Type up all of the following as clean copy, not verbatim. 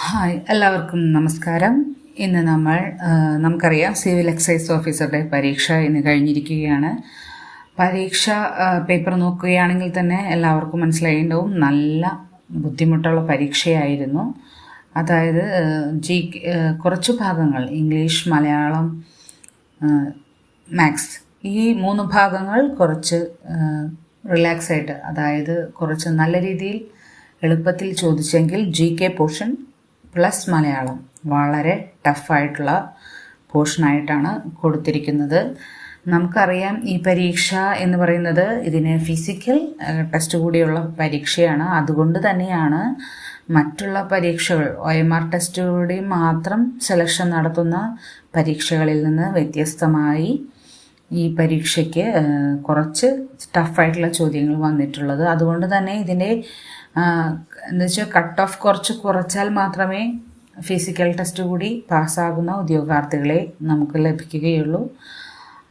Hi, എല്ലാവർക്കും നമസ്കാരം. ഇന്ന് നമുക്കറിയാം സിവിൽ എക്സൈസ് ഓഫീസറുടെ പരീക്ഷ ഇന്ന് കഴിഞ്ഞിരിക്കുകയാണ്. പരീക്ഷ പേപ്പർ നോക്കുകയാണെങ്കിൽ തന്നെ എല്ലാവർക്കും മനസ്സിലായിട്ടുണ്ടാവും, നല്ല ബുദ്ധിമുട്ടുള്ള പരീക്ഷയായിരുന്നു. അതായത് കുറച്ച് ഭാഗങ്ങൾ ഇംഗ്ലീഷ്, മലയാളം, മാത്സ്, ഈ 3 ഭാഗങ്ങൾ കുറച്ച് റിലാക്സ് ആയിട്ട്, അതായത് കുറച്ച് നല്ല രീതിയിൽ എളുപ്പത്തിൽ ചോദിച്ചെങ്കിൽ GK പോർഷൻ പ്ലസ് മലയാളം വളരെ ടഫായിട്ടുള്ള പോർഷനായിട്ടാണ് കൊടുത്തിരിക്കുന്നത്. നമുക്കറിയാം, ഈ പരീക്ഷ എന്ന് പറയുന്നത് ഇതിന് ഫിസിക്കൽ ടെസ്റ്റ് കൂടിയുള്ള പരീക്ഷയാണ്. അതുകൊണ്ട് തന്നെയാണ് മറ്റുള്ള പരീക്ഷകൾ OMR ടെസ്റ്റുകൂടി മാത്രം സെലക്ഷൻ നടത്തുന്ന പരീക്ഷകളിൽ നിന്ന് വ്യത്യസ്തമായി ഈ പരീക്ഷയ്ക്ക് കുറച്ച് ടഫായിട്ടുള്ള ചോദ്യങ്ങൾ വന്നിട്ടുള്ളത്. അതുകൊണ്ട് തന്നെ ഇതിൻ്റെ എന്താ വെച്ചാൽ കട്ട് ഓഫ് കുറച്ചാൽ മാത്രമേ ഫിസിക്കൽ ടെസ്റ്റ് കൂടി പാസ്സാകുന്ന ഉദ്യോഗാർത്ഥികളെ നമുക്ക് ലഭിക്കുകയുള്ളൂ.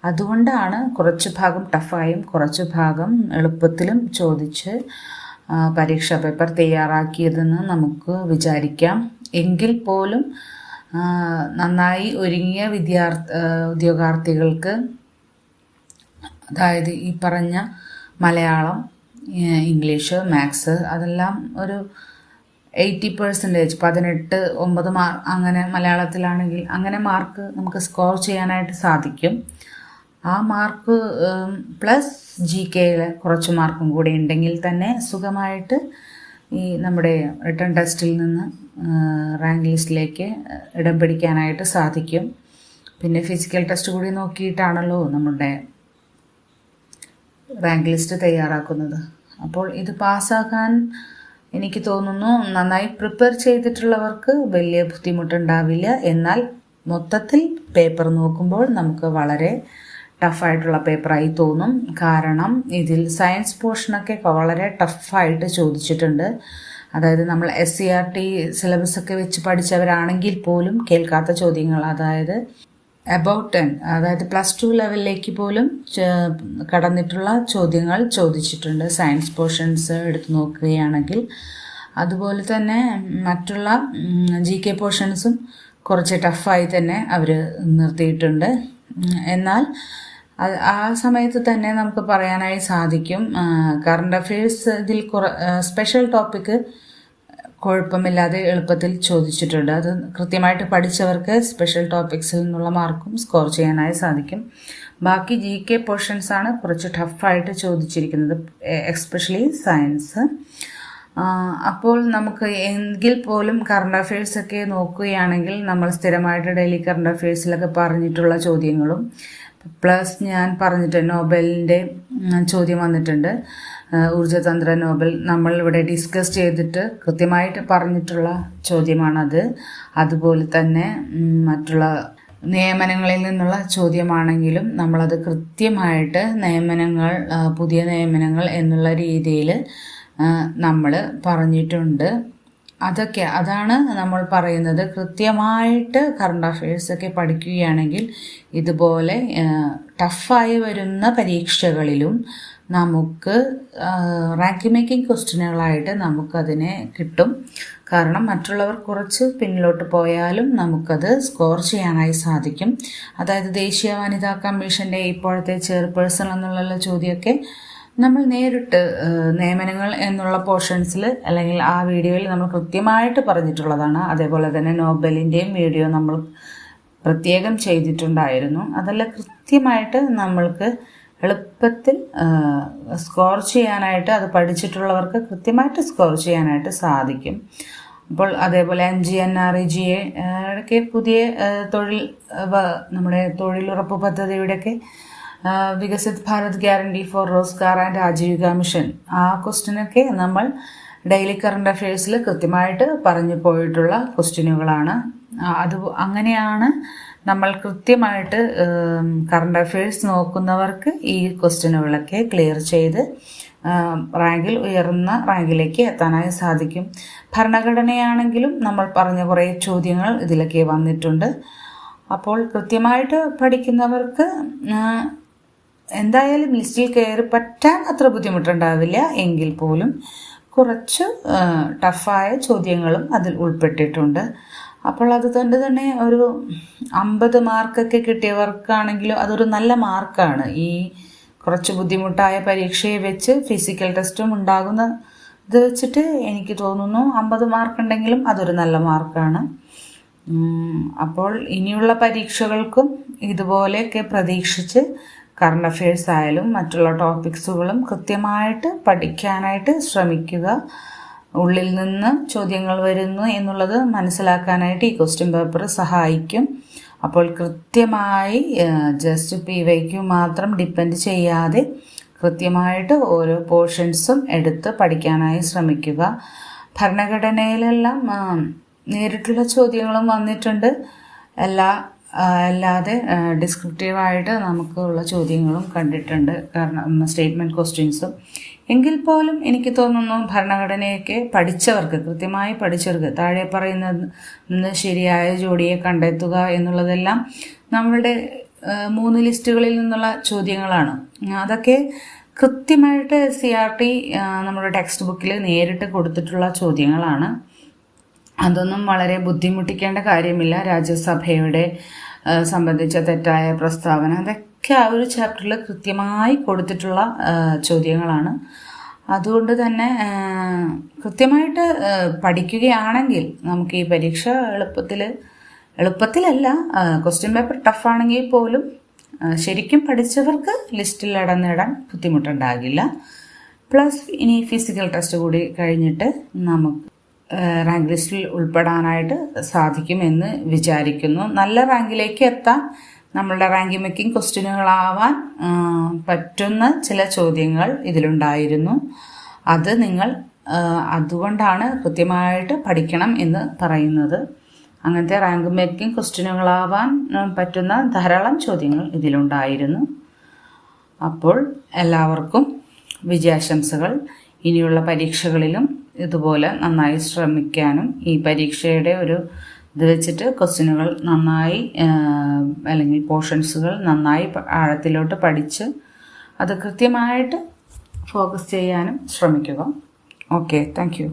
അതുകൊണ്ടാണ് കുറച്ച് ഭാഗം ടഫായും കുറച്ച് ഭാഗം എളുപ്പത്തിലും ചോദിച്ച് പരീക്ഷാ പേപ്പർ തയ്യാറാക്കിയതെന്ന് നമുക്ക് വിചാരിക്കാം. എങ്കിൽ പോലും നന്നായി ഒരുങ്ങിയ ഉദ്യോഗാർത്ഥികൾക്ക്, അതായത് ഈ പറഞ്ഞ മലയാളം, ഇംഗ്ലീഷ്, മാത്സ്, അതെല്ലാം ഒരു 80%, 18, 9 മാർക്ക്, അങ്ങനെ മലയാളത്തിലാണെങ്കിൽ അങ്ങനെ മാർക്ക് നമുക്ക് സ്കോർ ചെയ്യാനായിട്ട് സാധിക്കും. ആ മാർക്ക് പ്ലസ് GKയിൽ കുറച്ച് മാർക്കും കൂടി ഉണ്ടെങ്കിൽ തന്നെ സുഖമായിട്ട് ഈ നമ്മുടെ റിട്ടൺ ടെസ്റ്റിൽ നിന്ന് റാങ്ക് ലിസ്റ്റിലേക്ക് ഇടം പിടിക്കാനായിട്ട് സാധിക്കും. പിന്നെ ഫിസിക്കൽ ടെസ്റ്റ് കൂടി നോക്കിയിട്ടാണല്ലോ നമ്മുടെ റാങ്ക് ലിസ്റ്റ് തയ്യാറാക്കുന്നത്. അപ്പോൾ ഇത് പാസ്സാക്കാൻ എനിക്ക് തോന്നുന്നു നന്നായി പ്രിപ്പയർ ചെയ്തിട്ടുള്ളവർക്ക് വലിയ ബുദ്ധിമുട്ടുണ്ടാവില്ല. എന്നാൽ മൊത്തത്തിൽ പേപ്പർ നോക്കുമ്പോൾ നമുക്ക് വളരെ ടഫായിട്ടുള്ള പേപ്പറായി തോന്നും. കാരണം ഇതിൽ സയൻസ് പോർഷനൊക്കെ വളരെ ടഫായിട്ട് ചോദിച്ചിട്ടുണ്ട്. അതായത് നമ്മൾ SCERT സിലബസൊക്കെ വെച്ച് പഠിച്ചവരാണെങ്കിൽ പോലും കേൾക്കാത്ത ചോദ്യങ്ങൾ, അതായത് അബൌട്ട് 10, അതായത് +2 ലെവലിലേക്ക് പോലും കടന്നിട്ടുള്ള ചോദ്യങ്ങൾ ചോദിച്ചിട്ടുണ്ട് സയൻസ് പോർഷൻസ് എടുത്തു നോക്കുകയാണെങ്കിൽ. അതുപോലെ തന്നെ മറ്റുള്ള GK പോർഷൻസും കുറച്ച് ടഫായി തന്നെ അവർ നിർത്തിയിട്ടുണ്ട്. എന്നാൽ ആ സമയത്ത് തന്നെ നമുക്ക് പറയാനായി സാധിക്കും, കറണ്ട് അഫയേഴ്സ് ഇതിൽ സ്പെഷ്യൽ ടോപ്പിക്ക് കുഴപ്പമില്ലാതെ എളുപ്പത്തിൽ ചോദിച്ചിട്ടുണ്ട്. അത് കൃത്യമായിട്ട് പഠിച്ചവർക്ക് സ്പെഷ്യൽ ടോപ്പിക്സിൽ നിന്നുള്ള മാർക്കും സ്കോർ ചെയ്യാനായി സാധിക്കും. ബാക്കി GK പോർഷൻസാണ് കുറച്ച് ടഫായിട്ട് ചോദിച്ചിരിക്കുന്നത്, എസ്പെഷ്യലി സയൻസ്. അപ്പോൾ നമുക്ക് എങ്കിൽ പോലും കറണ്ട് അഫയേഴ്സൊക്കെ നോക്കുകയാണെങ്കിൽ നമ്മൾ സ്ഥിരമായിട്ട് ഡെയിലി കറണ്ട് അഫയേഴ്സിലൊക്കെ പറഞ്ഞിട്ടുള്ള ചോദ്യങ്ങളും പ്ലസ് ഞാൻ പറഞ്ഞിട്ട് നോബലിൻ്റെ ചോദ്യം വന്നിട്ടുണ്ട്, ഊർജ്ജതന്ത്ര നോബൽ നമ്മൾ ഇവിടെ ഡിസ്കസ് ചെയ്തിട്ട് കൃത്യമായിട്ട് പറഞ്ഞിട്ടുള്ള ചോദ്യമാണത്. അതുപോലെ തന്നെ മറ്റുള്ള നിയമനങ്ങളിൽ നിന്നുള്ള ചോദ്യമാണെങ്കിലും നമ്മളത് കൃത്യമായിട്ട് പുതിയ നിയമനങ്ങൾ എന്നുള്ള രീതിയിൽ നമ്മൾ പറഞ്ഞിട്ടുണ്ട്. അതാണ് നമ്മൾ പറയുന്നത്. കൃത്യമായിട്ട് കറണ്ട് അഫയേഴ്സൊക്കെ പഠിക്കുകയാണെങ്കിൽ ഇതുപോലെ ടഫായി വരുന്ന പരീക്ഷകളിലും നമുക്ക് റാങ്ക് മേക്കിംഗ് ക്വസ്റ്റ്യനുകളായിട്ട് നമുക്കതിനെ കിട്ടും. കാരണം മറ്റുള്ളവർ കുറച്ച് പിന്നിലോട്ട് പോയാലും നമുക്കത് സ്കോർ ചെയ്യാനായി സാധിക്കും. അതായത് ദേശീയ വനിതാ കമ്മീഷൻ്റെ ഇപ്പോഴത്തെ ചെയർപേഴ്സൺ എന്നുള്ള ചോദ്യമൊക്കെ നമ്മൾ നേരിട്ട് നിയമനങ്ങൾ എന്നുള്ള പോർഷൻസിൽ അല്ലെങ്കിൽ ആ വീഡിയോയിൽ നമ്മൾ കൃത്യമായിട്ട് പറഞ്ഞിട്ടുള്ളതാണ്. അതേപോലെ തന്നെ നോബലിൻ്റെയും വീഡിയോ നമ്മൾ പ്രത്യേകം ചെയ്തിട്ടുണ്ടായിരുന്നു. അതെല്ലാം കൃത്യമായിട്ട് നമ്മൾക്ക് എളുപ്പത്തിൽ സ്കോർ ചെയ്യാനായിട്ട്, അത് പഠിച്ചിട്ടുള്ളവർക്ക് കൃത്യമായിട്ട് സ്കോർ ചെയ്യാനായിട്ട് സാധിക്കും. അപ്പോൾ അതേപോലെ MGNREGA ഒക്കെ പുതിയ നമ്മുടെ തൊഴിലുറപ്പ് പദ്ധതിയുടെയൊക്കെ Viksit Bharat guarantee for Rozgar and Ajeevika mission, ആ ക്വസ്റ്റ്യനൊക്കെ നമ്മൾ ഡെയിലി കറണ്ട് അഫയേഴ്സിൽ കൃത്യമായിട്ട് പറഞ്ഞു പോയിട്ടുള്ള ക്വസ്റ്റ്യനുകളാണ്. അങ്ങനെയാണ് നമ്മൾ കൃത്യമായിട്ട് കറണ്ട് അഫയേഴ്സ് നോക്കുന്നവർക്ക് ഈ ക്വസ്റ്റ്യനുകളൊക്കെ ക്ലിയർ ചെയ്ത് ഉയർന്ന റാങ്കിലേക്ക് എത്താനായി സാധിക്കും. ഭരണഘടനയാണെങ്കിലും നമ്മൾ പറഞ്ഞ കുറേ ചോദ്യങ്ങൾ ഇതിലൊക്കെ വന്നിട്ടുണ്ട്. അപ്പോൾ കൃത്യമായിട്ട് പഠിക്കുന്നവർക്ക് എന്തായാലും ലിസ്റ്റിൽ കയറി പറ്റാൻ അത്ര ബുദ്ധിമുട്ടുണ്ടാവില്ല. എങ്കിൽ പോലും കുറച്ച് ടഫായ ചോദ്യങ്ങളും അതിൽ ഉൾപ്പെട്ടിട്ടുണ്ട്. അപ്പോൾ അതുകൊണ്ട് തന്നെ ഒരു 50 മാർക്കൊക്കെ കിട്ടിയവർക്കാണെങ്കിലും അതൊരു നല്ല മാർക്കാണ്. ഈ കുറച്ച് ബുദ്ധിമുട്ടായ പരീക്ഷയെ വെച്ച് ഫിസിക്കൽ ടെസ്റ്റും ഉണ്ടാകുന്ന ഇത് വെച്ചിട്ട് എനിക്ക് തോന്നുന്നു 50 മാർക്കുണ്ടെങ്കിലും അതൊരു നല്ല മാർക്കാണ്. അപ്പോൾ ഇനിയുള്ള പരീക്ഷകൾക്കും ഇതുപോലെയൊക്കെ പ്രതീക്ഷിച്ച് കറണ്ട് അഫയേഴ്സ് ആയാലും മറ്റുള്ള ടോപ്പിക്സുകളും കൃത്യമായിട്ട് പഠിക്കാനായിട്ട് ശ്രമിക്കുക. ഉള്ളിൽ നിന്ന് ചോദ്യങ്ങൾ വരുന്നു എന്നുള്ളത് മനസ്സിലാക്കാനായിട്ട് ഈ ക്വസ്റ്റ്യൻ പേപ്പർ സഹായിക്കും. അപ്പോൾ കൃത്യമായി ജസ്റ്റ് PYQ മാത്രം ഡിപ്പെൻഡ് ചെയ്യാതെ കൃത്യമായിട്ട് ഓരോ പോർഷൻസും എടുത്ത് പഠിക്കാനായി ശ്രമിക്കുക. ഭരണഘടനയിലെല്ലാം നേരിട്ടുള്ള ചോദ്യങ്ങളും വന്നിട്ടുണ്ട്. അല്ലാതെ ഡിസ്ക്രിപ്റ്റീവായിട്ട് നമുക്കുള്ള ചോദ്യങ്ങളും കണ്ടിട്ടുണ്ട്, കാരണം സ്റ്റേറ്റ്മെൻറ്റ് ക്വസ്റ്റ്യൻസും. എങ്കിൽ പോലും എനിക്ക് തോന്നുന്നു ഭരണഘടനയൊക്കെ പഠിച്ചവർക്ക്, കൃത്യമായി പഠിച്ചവർക്ക്, താഴെ പറയുന്നത് നിന്ന് ശരിയായ ജോഡിയെ കണ്ടെത്തുക എന്നുള്ളതെല്ലാം നമ്മളുടെ 3 ലിസ്റ്റുകളിൽ നിന്നുള്ള ചോദ്യങ്ങളാണ്. അതൊക്കെ കൃത്യമായിട്ട് CRT നമ്മുടെ ടെക്സ്റ്റ് ബുക്കിൽ നേരിട്ട് കൊടുത്തിട്ടുള്ള ചോദ്യങ്ങളാണ്. അതൊന്നും വളരെ ബുദ്ധിമുട്ടിക്കേണ്ട കാര്യമില്ല. രാജ്യസഭയുടെ സംബന്ധിച്ച തെറ്റായ പ്രസ്താവന, അതൊക്കെ ആ ഒരു ചാപ്റ്ററിൽ കൃത്യമായി കൊടുത്തിട്ടുള്ള ചോദ്യങ്ങളാണ്. അതുകൊണ്ട് തന്നെ കൃത്യമായിട്ട് പഠിക്കുകയാണെങ്കിൽ നമുക്ക് ഈ പരീക്ഷ എളുപ്പത്തിലല്ല, ക്വസ്റ്റ്യൻ പേപ്പർ ടഫാണെങ്കിൽ പോലും ശരിക്കും പഠിച്ചവർക്ക് ലിസ്റ്റിൽ ഇടം നേടാൻ ബുദ്ധിമുട്ടുണ്ടാകില്ല. പ്ലസ് ഇനി ഫിസിക്കൽ ടെസ്റ്റ് കൂടി കഴിഞ്ഞിട്ട് നമുക്ക് റാങ്ക് ലിസ്റ്റിൽ ഉൾപ്പെടാനായിട്ട് സാധിക്കുമെന്ന് വിചാരിക്കുന്നു. നല്ല റാങ്കിലേക്ക് എത്താൻ നമ്മളുടെ റാങ്ക് മേക്കിംഗ് ക്വസ്റ്റ്യനുകളാവാൻ പറ്റുന്ന ചില ചോദ്യങ്ങൾ ഇതിലുണ്ടായിരുന്നു. അത് നിങ്ങൾ അതുകൊണ്ടാണ് കൃത്യമായിട്ട് പഠിക്കണം എന്ന് പറയുന്നത്. അങ്ങനത്തെ റാങ്ക് മേക്കിംഗ് ക്വസ്റ്റ്യനുകളാവാൻ പറ്റുന്ന ധാരാളം ചോദ്യങ്ങൾ ഇതിലുണ്ടായിരുന്നു. അപ്പോൾ എല്ലാവർക്കും വിജയാശംസകൾ. ഇനിയുള്ള പരീക്ഷകളിലും ഇതുപോലെ നന്നായി ശ്രമിക്കാനും ഈ പരീക്ഷയുടെ ഒരു ഇത് വെച്ചിട്ട് ക്വസ്റ്റ്യനുകൾ നന്നായി അല്ലെങ്കിൽ പോർഷൻസുകൾ നന്നായി ആഴത്തിലോട്ട് പഠിച്ച് അത് കൃത്യമായിട്ട് ഫോക്കസ് ചെയ്യാനും ശ്രമിക്കുക. Okay, thank you.